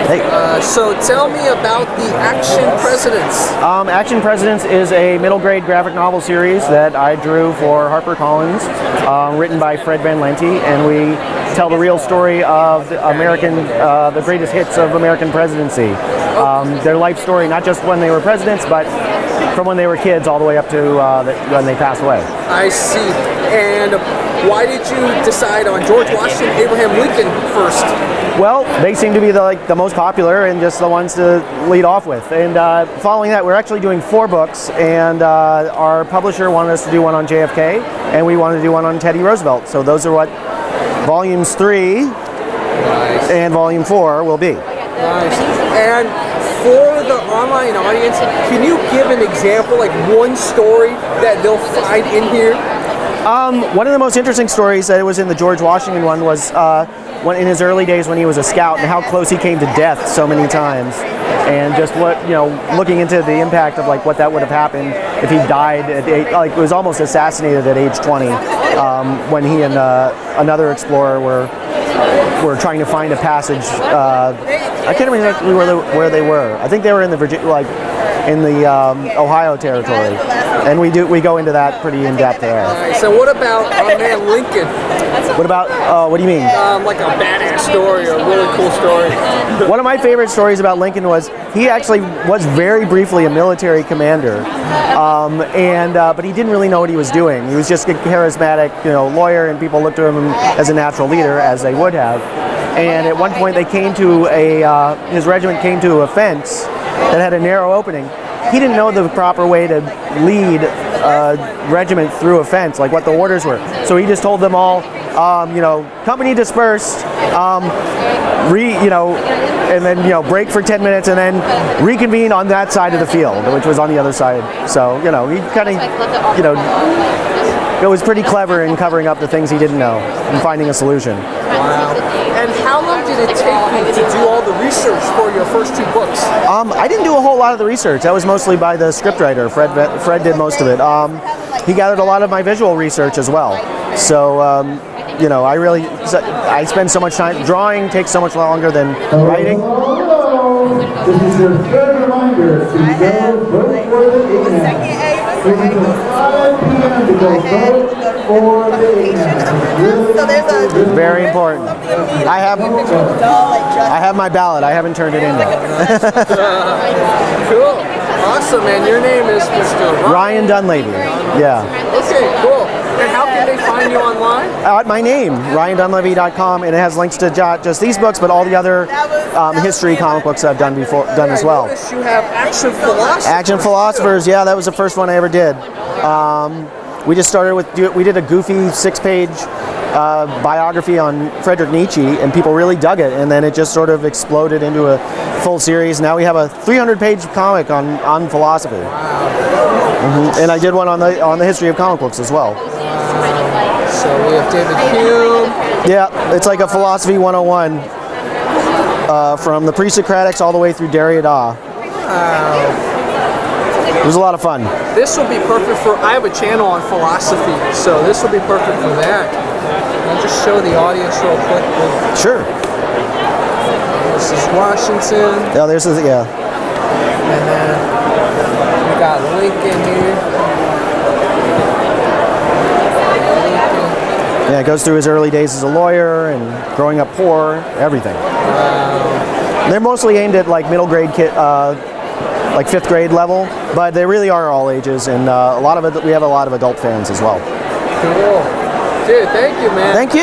Hey. So tell me about the Action Presidents. Action Presidents is a middle grade graphic novel series that I drew for HarperCollins, written by Fred Van Lente, and we tell the real story of the greatest hits of American presidency. Their life story, not just when they were presidents, but from when they were kids all the way up to when they passed away. I see. And why did you decide on George Washington, Abraham Lincoln first? Well, they seem to be the most popular and just the ones to lead off with. And following that, we're actually doing 4 books, and our publisher wanted us to do one on JFK, and we wanted to do one on Teddy Roosevelt. So those are what volumes 3 and volume 4 will be. Nice. And for the online audience, can you give an example, like one story that they'll find in here? One of the most interesting stories that was in the George Washington one was when in his early days when he was a scout and how close he came to death so many times, and just looking into the impact of what that would have happened if he died at it was almost assassinated at age 20 when he and another explorer were trying to find a passage. I can't remember exactly where they were. I think they were in the Ohio territory, and we go into that pretty in depth there. So what about our man Lincoln? What about what do you mean? Like a badass story, a really cool story. One of my favorite stories about Lincoln was he actually was very briefly a military commander, but he didn't really know what he was doing. He was just a charismatic, lawyer, and people looked to him as a natural leader, as they would have. And at one point, they came to his regiment came to a fence that had a narrow opening. He didn't know the proper way to lead a regiment through a fence, like what the orders were. So he just told them all, company dispersed, and then break for 10 minutes, and then reconvene on that side of the field, which was on the other side. So he kind of, it was pretty clever in covering up the things he didn't know and finding a solution. Wow. And how long did it take you to do all the research for your first 2 books? I didn't do a whole lot of the research. That was mostly by the scriptwriter. Fred did most of it. He gathered a lot of my visual research as well. So, I spend so much time. Drawing takes so much longer than writing. This is your third reminder to go vote for the agent. This is at 5 p.m. to go vote for the agent. Very important. I have my ballot. I haven't turned it in yet. Cool. Awesome, man. Your name is Mr. Ryan Dunlavey. Yeah. Okay, cool. And how can they find you online? My name, RyanDunlavey.com, and it has links to not just these books, but all the other history comic books I've done as well. I noticed you have Action Philosophers. Action Philosophers, yeah, that was the first one I ever did. We just started we did a goofy 6-page biography on Friedrich Nietzsche, and people really dug it, and then it just sort of exploded into a full series. Now we have a 300-page comic on philosophy. Wow. And I did one on the history of comic books as well. So we have David Hume. Yeah, it's like a philosophy 101 from the pre-Socratics all the way through Derrida. Wow. It was a lot of fun. This will be perfect for, I have a channel on philosophy, so this will be perfect for that. I'll just show the audience real quick. Sure. This is Washington. Yeah, there's yeah. And then we got Lincoln here. Yeah, it goes through his early days as a lawyer and growing up poor, everything. Wow. They're mostly aimed at middle grade kid, like 5th grade level, but they really are all ages, and we have a lot of adult fans as well. Cool. Dude, thank you, man. Thank you.